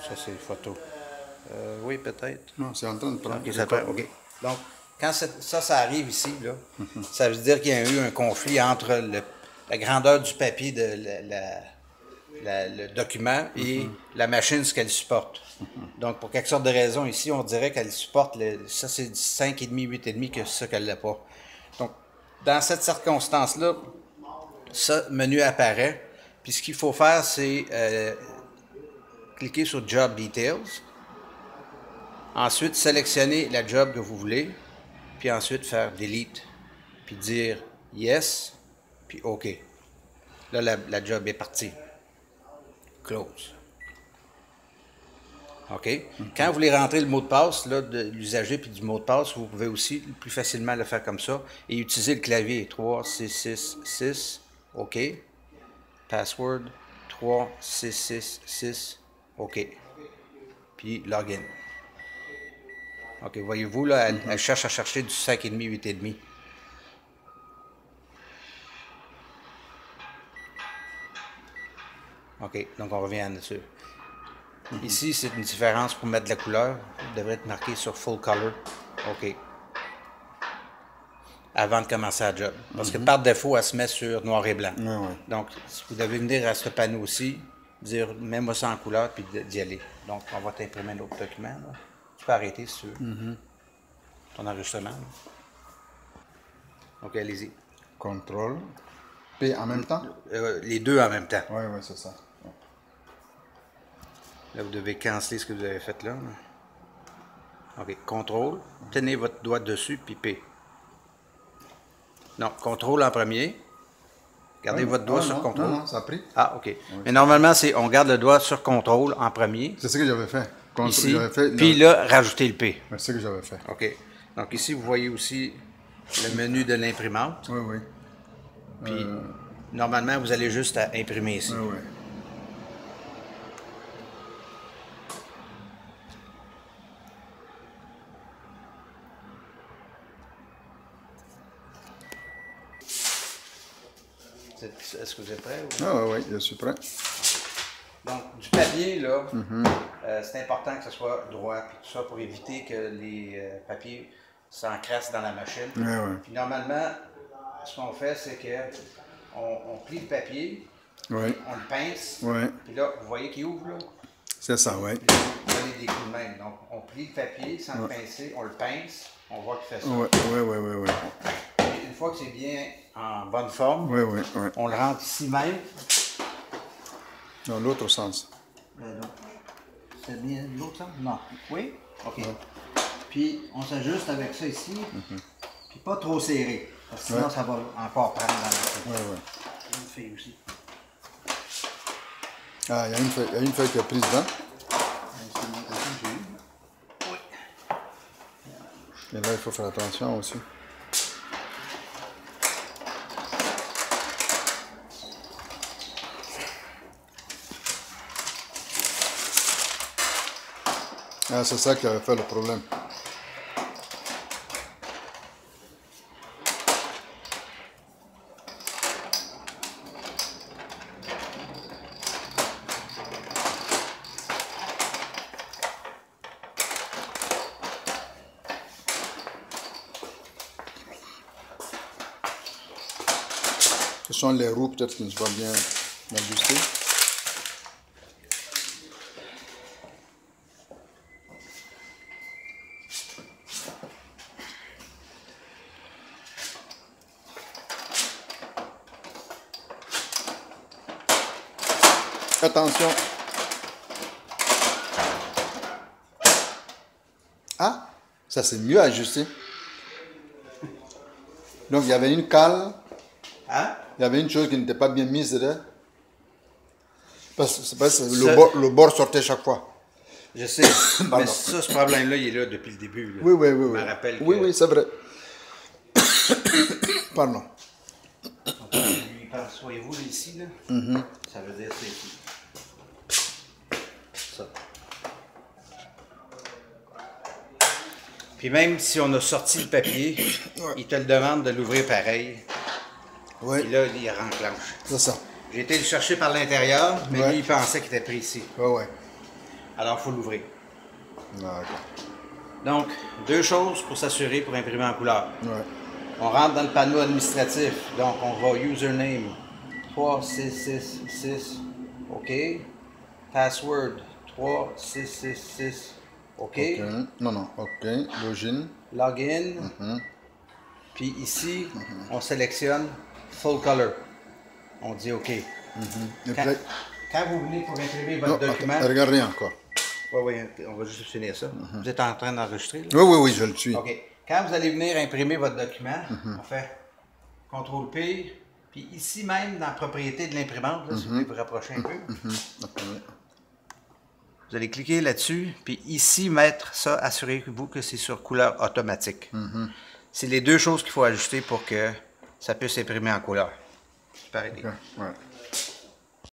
Ça, c'est une photo. Oui, peut-être. Non, c'est en train de prendre. OK, ça prend, OK. Donc, quand ça arrive ici, là, ça veut dire qu'il y a eu un conflit entre la grandeur du papier de le document et la machine, ce qu'elle supporte. Donc, pour quelque sorte de raison, ici, on dirait qu'elle supporte, ça c'est du 5,5, 8,5 que ça qu'elle n'a pas. Donc, dans cette circonstance-là, ça, menu apparaît. Puis ce qu'il faut faire, c'est cliquer sur Job Details. Ensuite, sélectionner la job que vous voulez. Puis ensuite, faire Delete. Puis dire Yes. Puis OK. Là, la job est partie. Close. OK? Quand vous voulez rentrer le mot de passe là, de l'usager puis du mot de passe, vous pouvez aussi plus facilement le faire comme ça et utiliser le clavier 3, 6, 6, 6. OK. Password 3, 6, 6, 6. OK. Puis login. OK, voyez-vous, là, elle cherche à chercher du 5,5, 8,5. OK, donc on revient là-dessus. Ici, c'est une différence pour mettre de la couleur. Il devrait être marqué sur Full Color. OK. Avant de commencer la job. Parce que par défaut, elle se met sur noir et blanc. Donc, vous devez venir à ce panneau aussi, dire « Mets-moi ça en couleur » puis d'y aller. Donc, on va t'imprimer un autre document. Là. Tu peux arrêter si tu veux. Ton enregistrement. Là. OK, allez-y. Contrôle. P en même temps? Les deux en même temps. Oui, oui, c'est ça. Ouais. Là, vous devez canceller ce que vous avez fait là. OK, contrôle. Tenez votre doigt dessus, puis P. Non, contrôle en premier. Gardez votre doigt sur contrôle. Non, ça a pris. Ah, OK. Mais normalement, on garde le doigt sur contrôle en premier. C'est ce que j'avais fait. Ici. Puis là, rajoutez le P. C'est ce que j'avais fait. OK. Donc ici, vous voyez aussi le menu de l'imprimante. Oui, oui. Puis, normalement, vous allez juste à imprimer ici. Oui, oui. Est-ce que vous êtes prêts? Ah, oui, oui, je suis prêt. Donc, du papier, là, c'est important que ce soit droit, puis tout ça, pour éviter que les papiers s'encrassent dans la machine. Oui, oui. Puis normalement, ce qu'on fait, c'est que on plie le papier, Oui. on le pince, Oui. puis là, vous voyez qu'il ouvre, là? C'est ça, oui. Puis vous donnez des coups de main. Donc, on plie le papier sans le pincer, on le pince, on voit qu'il fait ça. Oui, oui, oui, oui, oui. Et une fois que c'est bien en bonne forme, Oui, oui, oui. on le rentre ici même. Dans l'autre sens. C'est bien l'autre sens? Non. Oui? OK. Ouais. Puis, on s'ajuste avec ça ici, puis pas trop serré, parce que sinon, ça va encore prendre dans la tête. Oui, oui. Une feuille aussi. Ah, il y a une feuille qui est prise dedans. Oui. Et là, il faut faire attention aussi. Ah, c'est ça qui avait fait le problème. Ce sont les roues peut-être qui ne sont pas bien ajustées. Attention. Ah, ça c'est mieux ajusté. Donc il y avait une cale. Hein? Il y avait une chose qui n'était pas bien mise dedans. Parce que le bord sortait chaque fois. Je sais, mais ça, ce problème-là, il est là depuis le début. Là. Oui, oui, oui. Je me rappelle oui, que... oui, c'est vrai. Pardon. Lui, voyez-vous ici, là? Ça veut dire c'est ici. Ça. Puis même si on a sorti le papier, il te le demande de l'ouvrir pareil. Oui. Et là, il renclenche. C'est ça. J'ai été le chercher par l'intérieur, mais lui, il pensait qu'il était pris ici. Oui, oui. Alors, il faut l'ouvrir. D'accord. Donc, deux choses pour s'assurer pour imprimer en couleur. Ouais. On rentre dans le panneau administratif. Donc, on va username 3666. OK. Password 3666. OK. Ok. Non, non. Ok. Login. Login. Puis ici, on sélectionne Full Color. On dit OK. Et Quand, puis, quand vous venez pour imprimer non, votre document... attends, regarde rien encore. Oui, on va juste finir ça. Vous êtes en train d'enregistrer, là? Oui, oui, oui, je le suis. OK. Quand vous allez venir imprimer votre document, on fait CTRL-P, puis ici même, dans la propriété de l'imprimante, là, si vous voulez vous rapprocher un peu, vous allez cliquer là-dessus, puis ici, mettre ça, assurez-vous que c'est sur couleur automatique. C'est les deux choses qu'il faut ajuster pour que ça puisse imprimer en couleur. Pareil. Ouais.